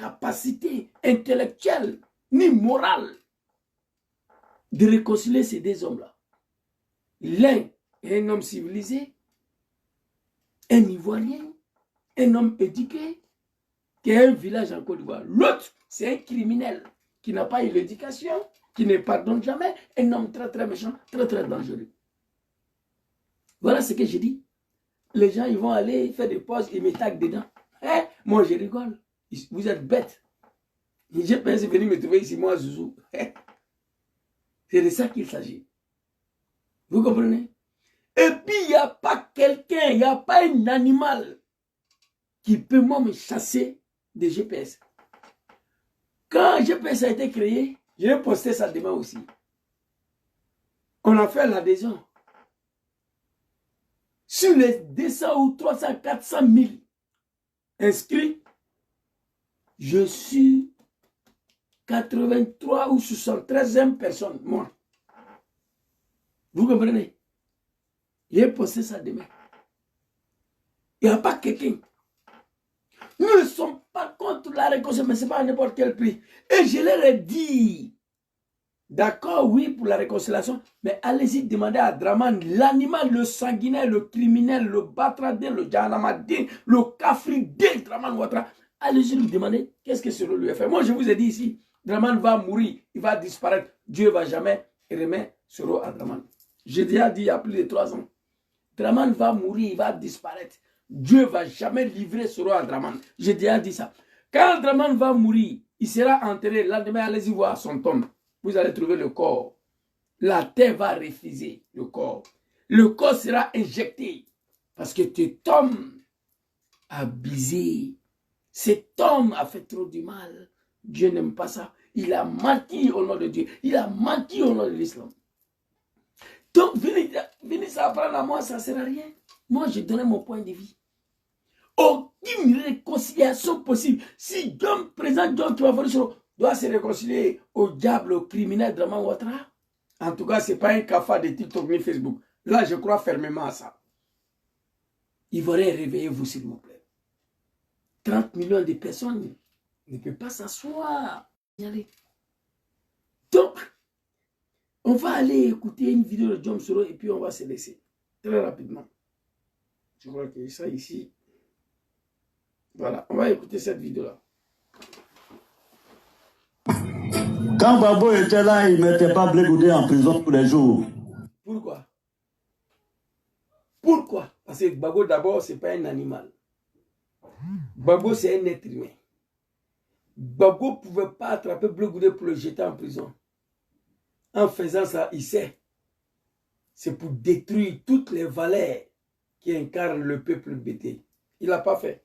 capacité intellectuelle ni morale de réconcilier ces deux hommes-là. L'un est un homme civilisé, un Ivoirien, un homme éduqué, qui a un village en Côte d'Ivoire. L'autre, c'est un criminel qui n'a pas eu l'éducation, qui ne pardonne jamais, un homme très très méchant, très très dangereux. Voilà ce que je dis. Les gens, ils vont aller faire des pauses, ils me taguent dedans. Hein? Moi, je rigole. Vous êtes bêtes. J'ai pensé venir me trouver ici, moi, Zouzou. C'est de ça qu'il s'agit. Vous comprenez? Et puis, il n'y a pas quelqu'un, il n'y a pas un animal qui peut moi me chasser de GPS. Quand GPS a été créé, je vais poster ça demain aussi. On a fait l'adhésion. Sur les 200 ou 300, 400 000 inscrits, je suis 83 ou 73e personne, moi. Vous comprenez? Je vais poster ça demain. Il n'y a pas quelqu'un. Nous ne sommes pas contre la réconciliation, mais ce n'est pas à n'importe quel prix. Et je leur ai dit, d'accord, oui, pour la réconciliation, mais allez-y demander à Draman, l'animal, le sanguinaire, le criminel, le batradin, le djanamadin, le kafridin, Draman Ouattara. Allez-y lui demander qu'est-ce que cela lui a fait. Moi, je vous ai dit ici, Draman va mourir, il va disparaître. Dieu ne va jamais remettre Soro à Draman. J'ai déjà dit il y a plus de 3 ans. Draman va mourir, il va disparaître. Dieu ne va jamais livrer Soro à Draman. J'ai déjà dit ça. Quand Draman va mourir, il sera enterré. Le lendemain, allez-y voir son tombe. Vous allez trouver le corps. La terre va refuser le corps. Le corps sera injecté. Parce que cet homme a abusé. Cet homme a fait trop du mal. Dieu n'aime pas ça. Il a menti au nom de Dieu. Il a menti au nom de l'islam. Donc, venez s'apprendre à moi, ça ne sert à rien. Moi, je donnais mon point de vue. Aucune réconciliation possible. Si Dieu présente Dieu qui va voler sur doit se réconcilier au diable, au criminel Draman Ouattara. En tout cas, ce n'est pas un cafard de TikTok ni Facebook. Là, je crois fermement à ça. Ivoiriens, réveillez-vous, s'il vous plaît. 30 millions de personnes ne peuvent pas s'asseoir. Donc, on va aller écouter une vidéo de John Soro et puis on va se laisser. Très rapidement. Je crois que ça ici. Voilà, on va écouter cette vidéo-là. Quand Babo était là, il ne mettait pas Blé Goudé en prison tous les jours. Pourquoi? Pourquoi? Parce que Babo, d'abord, ce n'est pas un animal. Babo, c'est un être humain. Babo ne pouvait pas attraper Blé Goudé pour le jeter en prison. En faisant ça, il sait. C'est pour détruire toutes les valeurs qui incarnent le peuple bêté. Il n'a pas fait.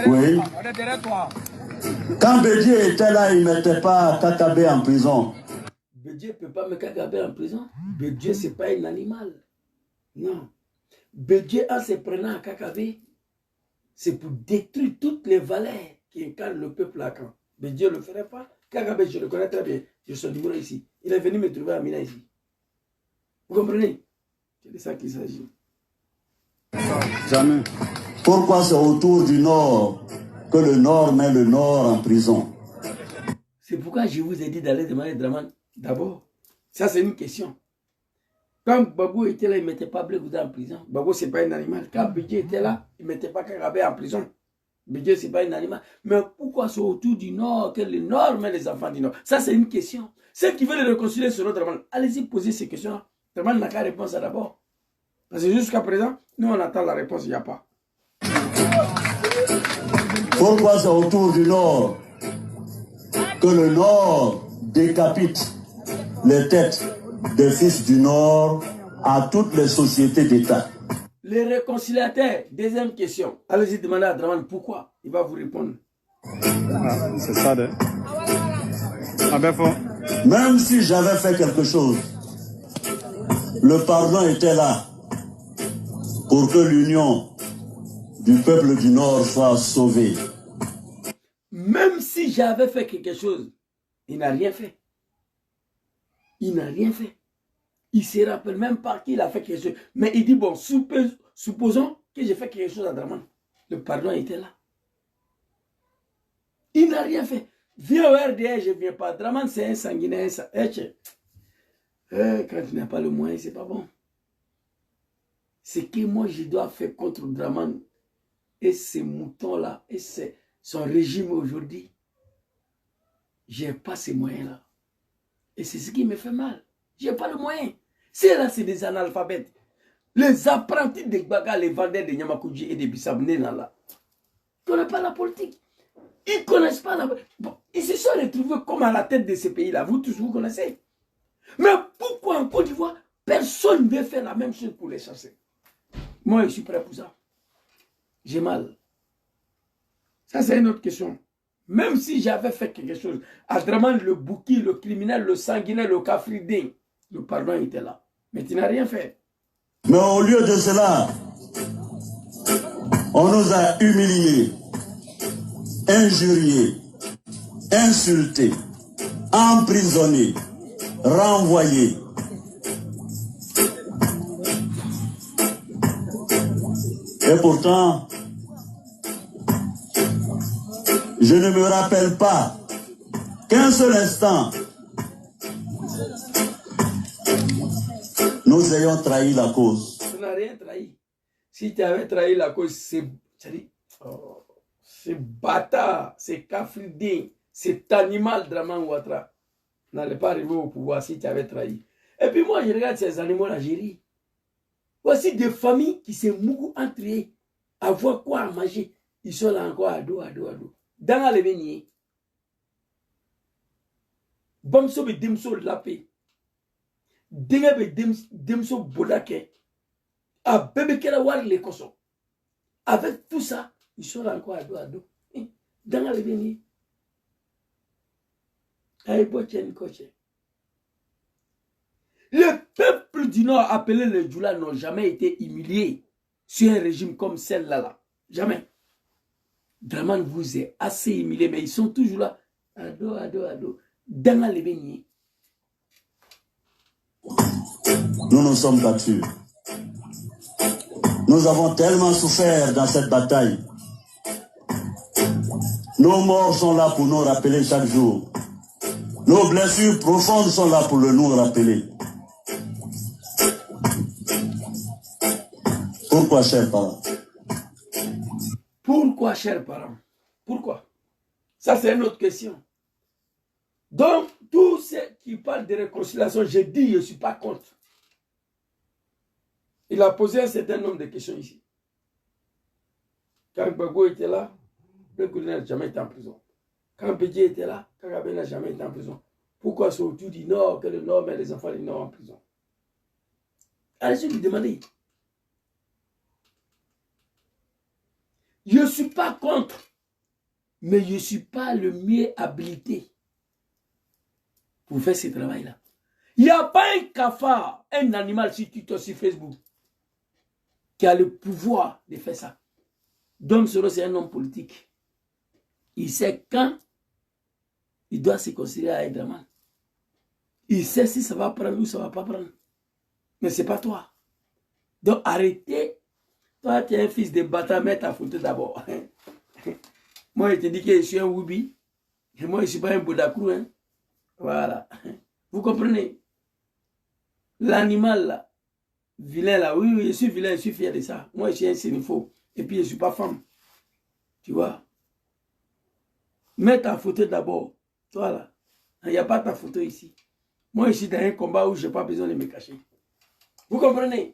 Oui. Quand Bédié était là, il ne mettait pas Kakabé en prison. Bédié ne peut pas mettre Kakabé en prison. Bédié, ce n'est pas un animal. Non. Bédié, en se prenant à Kakabé, c'est pour détruire toutes les valeurs qui incarnent le peuple lacan. Bédié ne le ferait pas. Kakabé, je le connais très bien. Je suis numéro ici. Il est venu me trouver à Mina ici. Vous comprenez? C'est de ça qu'il s'agit. Jamais. Pourquoi c'est autour du Nord que le Nord met le Nord en prison? C'est pourquoi je vous ai dit d'aller demander Draman. D'abord, ça c'est une question. Quand Babou était là, il ne mettait pas Blé Goudé en prison. Babou, ce n'est pas un animal. Quand Bédié était là, il ne mettait pas Kakabé en prison. Bédié, ce n'est pas un animal. Mais pourquoi c'est autour du Nord que le Nord met les enfants du Nord? Ça c'est une question. Ceux qui veulent réconcilier sur notre Draman, allez-y poser ces questions-là. Draman n'a qu'à répondre à d'abord. Parce que jusqu'à présent, nous on attend la réponse, il n'y a pas. Pourquoi c'est autour du Nord que le Nord décapite les têtes des fils du Nord à toutes les sociétés d'État? Les réconciliateurs, deuxième question. Allez-y demander à Draman pourquoi. Il va vous répondre. Ah, c'est ça, de. Ah ben fort. Même si j'avais fait quelque chose, le pardon était là pour que l'union du peuple du Nord soit sauvée. Même si j'avais fait quelque chose, il n'a rien fait. Il n'a rien fait. Il ne se rappelle même pas qu'il a fait quelque chose. Mais il dit, bon, supposons que j'ai fait quelque chose à Draman. Le pardon était là. Il n'a rien fait. Viens au RDR, je ne viens pas. Draman, c'est un sanguinaire. Quand tu n'as pas le moyen, ce n'est pas bon. Ce que moi, je dois faire contre Draman et ces moutons-là, et son régime aujourd'hui, je n'ai pas ces moyens-là. Et c'est ce qui me fait mal. Je n'ai pas le moyen. Là, c'est des analphabètes. Les apprentis des Baga, les vendeurs de Nyamakoudji et de Bissabnena, là, ils ne connaissent pas la politique. Ils ne connaissent pas la politique. Bon, ils se sont retrouvés comme à la tête de ces pays-là. Vous tous, vous connaissez. Mais pourquoi en Côte d'Ivoire, personne ne veut faire la même chose pour les chasser? Moi, je suis prêt pour ça. J'ai mal. Ça, c'est une autre question. Même si j'avais fait quelque chose, Adraman, le bouki, le criminel, le sanguinaire, le cafridin, le pardon était là. Mais tu n'as rien fait. Mais au lieu de cela, on nous a humiliés, injuriés, insultés, emprisonnés, renvoyés. Et pourtant, je ne me rappelle pas qu'un seul instant, nous ayons trahi la cause. Tu n'as rien trahi. Si tu avais trahi la cause, c'est bâtard, c'est cafridin, cet animal Draman Ouattara n'allait pas arriver au pouvoir si tu avais trahi. Et puis moi, je regarde ces animaux-là, j'ai ri. Voici des familles qui se mouillent entre eux, avoir quoi à manger. Ils sont là encore à dos. Dans les béniers, Bamso be demso lapé, Denga be demso bodake, a bébé kera war les koso. Avec tout ça, ils sont là encore à dos. Dans les béniers. Le peuple du Nord, appelé les Djoula, n'ont jamais été humiliés sur un régime comme celle-là. Jamais. Draman vous est assez humilié, mais ils sont toujours là. Ado. Dans les beignets. Nous nous sommes battus. Nous avons tellement souffert dans cette bataille. Nos morts sont là pour nous rappeler chaque jour. Nos blessures profondes sont là pour nous rappeler. Pourquoi, chers parents? Pourquoi, chers parents? Pourquoi? Ça, c'est une autre question. Donc, tous ceux qui parlent de réconciliation, j'ai dit, je ne suis pas contre. Il a posé un certain nombre de questions ici. Quand Bago était là, le colonel n'a jamais été en prison. Quand Bédié était là, Kagame n'a jamais été en prison. Pourquoi c'est autour du Nord que le Nord met les enfants du Nord en prison? Allez-y lui demander. Je ne suis pas contre, mais je ne suis pas le mieux habilité pour faire ce travail-là. Il n'y a pas un cafard, un animal sur Twitter, sur Facebook, qui a le pouvoir de faire ça. Dom Soro, c'est un homme politique. Il sait quand il doit se considérer à Draman. Il sait si ça va prendre ou ça ne va pas prendre. Mais ce n'est pas toi. Donc arrêtez. Toi, tu es un fils de bâtard, mets ta photo d'abord. Moi, je te dis que je suis un Woubi. Et moi, je ne suis pas un Boudakrou. Hein. Voilà. Vous comprenez? L'animal, là, vilain, là, oui, je suis vilain, je suis fier de ça. Moi, je suis un sénifaux. Et puis, je ne suis pas femme. Tu vois? Mets ta photo d'abord. Toi, là. Il n'y a pas ta photo ici. Moi, je suis dans un combat où je n'ai pas besoin de me cacher. Vous comprenez?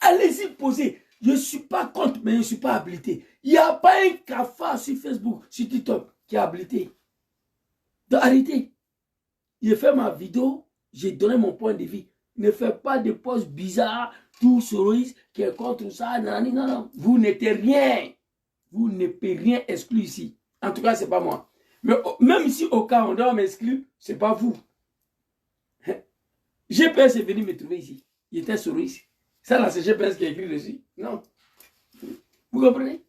Allez-y poser. Je ne suis pas contre, mais je ne suis pas habilité. Il n'y a pas un cafard sur Facebook, sur TikTok, qui est habilité. Donc arrêtez. J'ai fait ma vidéo, j'ai donné mon point de vue. Ne faites pas de posts bizarres, tout soroïs, qui est contre ça. Non. Vous n'êtes rien. Vous ne pouvez rien exclure ici. En tout cas, ce n'est pas moi. Mais même si au cas où on doit m'exclure, ce n'est pas vous. GPS est venu me trouver ici. Il était soroïs. Ça là, c'est GPS qui a écrit dessus. Non. Vous comprenez?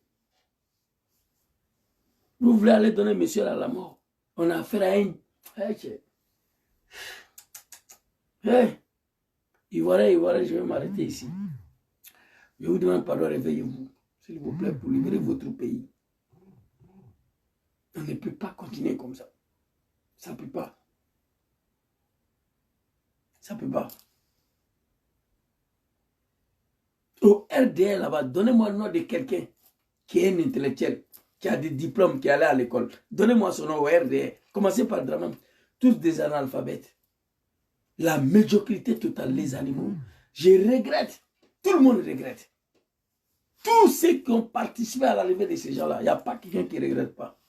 Vous voulez aller donner monsieur à la mort. On a affaire à un... Ivoirien, je vais m'arrêter ici. Je vous demande pardon, réveillez-vous, s'il vous plaît, pour libérer votre pays. On ne peut pas continuer comme ça. Ça ne peut pas. Ça ne peut pas. Au RDL là-bas, donnez-moi le nom de quelqu'un qui est un intellectuel, qui a des diplômes, qui est allé à l'école. Donnez-moi son nom au RDL. Commencez par Dramane. Tous des analphabètes. La médiocrité totale, les animaux. Je regrette. Tout le monde regrette. Tous ceux qui ont participé à l'arrivée de ces gens-là, il n'y a pas quelqu'un qui ne regrette pas.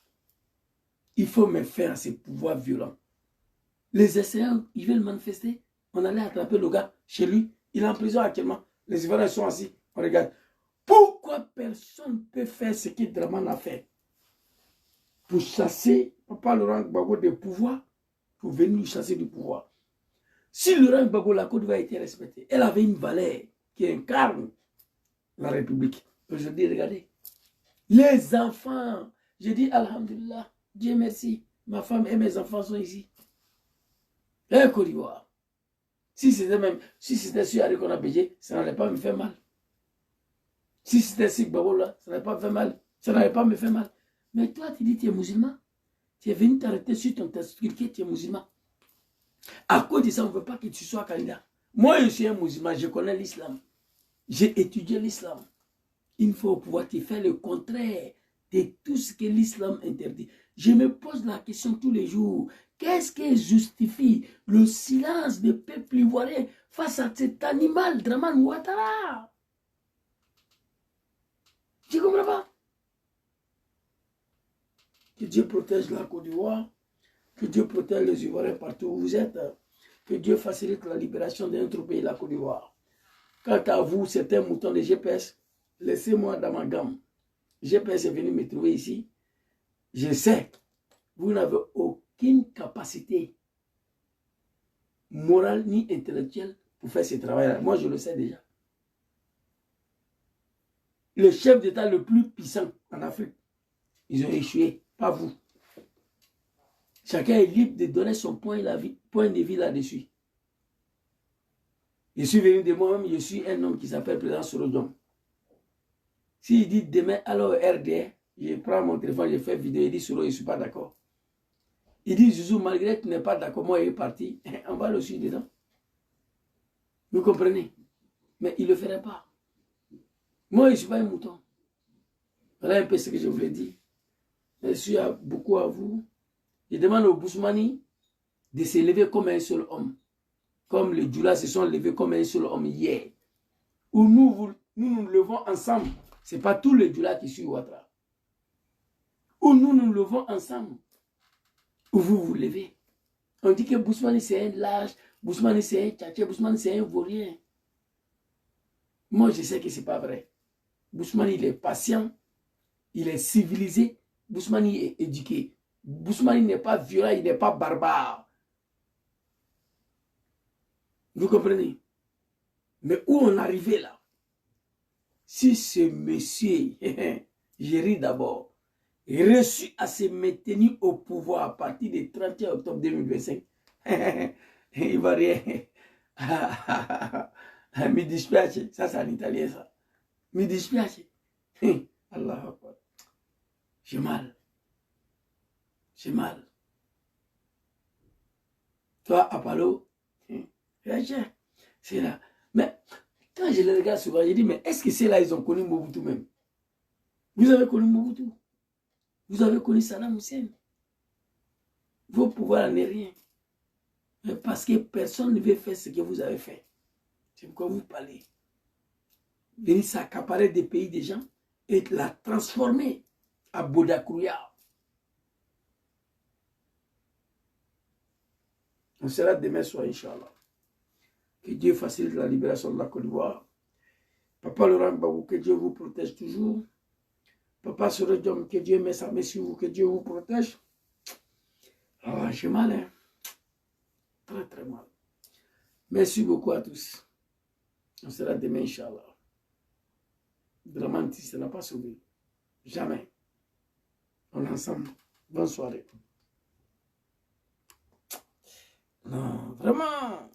Il faut mettre fin à ces pouvoirs violents. Les essayants, ils veulent manifester. On allait attraper le gars chez lui. Il est en prison actuellement. Les Ivoiriens sont assis. On regarde. Pourquoi personne ne peut faire ce que Dramane a fait? Pour chasser Papa Laurent Gbagbo du pouvoir, pour venir chasser du pouvoir. Si Laurent Gbagbo, la Côte d'Ivoire était respectée, elle avait une valeur qui incarne la République. Aujourd'hui, regardez. Les enfants, je dis Alhamdulillah, Dieu merci, ma femme et mes enfants sont ici. Et Côte d'Ivoire. Si c'était sur Harry qu'on a payé, ça n'allait pas me faire mal. Si c'était sur Gbagbo là, ça n'allait pas me faire mal. Ça n'allait pas me faire mal. Mais toi, tu dis tu es musulman. Tu es venu t'arrêter sur ton testicule que tu es musulman. À cause de ça, on ne veut pas que tu sois candidat. Moi, je suis un musulman, je connais l'islam. J'ai étudié l'islam. Il faut pouvoir te faire le contraire de tout ce que l'islam interdit. Je me pose la question tous les jours. Qu'est-ce qui justifie le silence des peuples ivoiriens face à cet animal, Dramane Ouattara? Je ne comprends pas. Que Dieu protège la Côte d'Ivoire. Que Dieu protège les Ivoiriens partout où vous êtes. Que Dieu facilite la libération de notre pays, la Côte d'Ivoire. Quant à vous, certains moutons de GPS, laissez-moi dans ma gamme. GPS est venu me trouver ici. Je sais, vous n'avez aucune capacité morale ni intellectuelle pour faire ce travail-là. Moi, je le sais déjà. Le chef d'État le plus puissant en Afrique, ils ont échoué, pas vous. Chacun est libre de donner son point de vue là-dessus. Je suis venu de moi-même, je suis un homme qui s'appelle Président Sorodom. S'il dit demain, alors RDR, je prends mon téléphone, je fais vidéo, il dit Soro, je ne suis pas d'accord. Il dit Zouzou, malgré que tu n'es pas d'accord, moi il est parti, on va le suivre dedans. Vous comprenez? Mais il ne le ferait pas. Moi, je ne suis pas un mouton. Voilà un peu ce que je voulais dire. Merci beaucoup à vous. Je demande au Bousmani de se lever comme un seul homme. Comme les Djoula se sont levés comme un seul homme hier. Où nous nous levons ensemble. Ce n'est pas tous les Djoula qui suivent Ouattara. Où nous nous levons ensemble. Où vous vous levez. On dit que Bousmani c'est un lâche, Bousmani c'est un tchatché, Bousmani c'est un vaurien. Moi je sais que ce n'est pas vrai. Bousmani il est patient, il est civilisé, Bousmani est éduqué. Bousmani n'est pas violent, il n'est pas barbare. Vous comprenez? Mais où on arrivait là? Si ce monsieur, je ris d'abord, reçu à se maintenir au pouvoir à partir du 31 octobre 2025, il va rien. Mi dispiace, ça c'est en italien ça. Mi dispiace. Allah Akbar. J'ai mal. J'ai mal. Toi, Apollo, c'est là. Mais quand je les regarde souvent, je dis, mais est-ce que c'est là ils ont connu Mobutu même? Vous avez connu Mobutu? Vous avez connu Saddam Hussein? Vos pouvoirs n'en est rien. Mais parce que personne ne veut faire ce que vous avez fait. C'est pourquoi vous parlez. Venir s'accaparer des pays des gens et la transformer à Bodakouya. On sera demain soir, Inch'Allah. Que Dieu facilite la libération de la Côte d'Ivoire. Papa Laurent Gbagbo, que Dieu vous protège toujours. Papa Sorodom, que Dieu met sa main sur vous, que Dieu vous protège. Ah, j'ai mal, hein. Très, très mal. Merci beaucoup à tous. On sera demain, Inch'Allah. Dramane, ça n'a pas sauvé. Jamais. On est ensemble. Bonne soirée. Non, vraiment.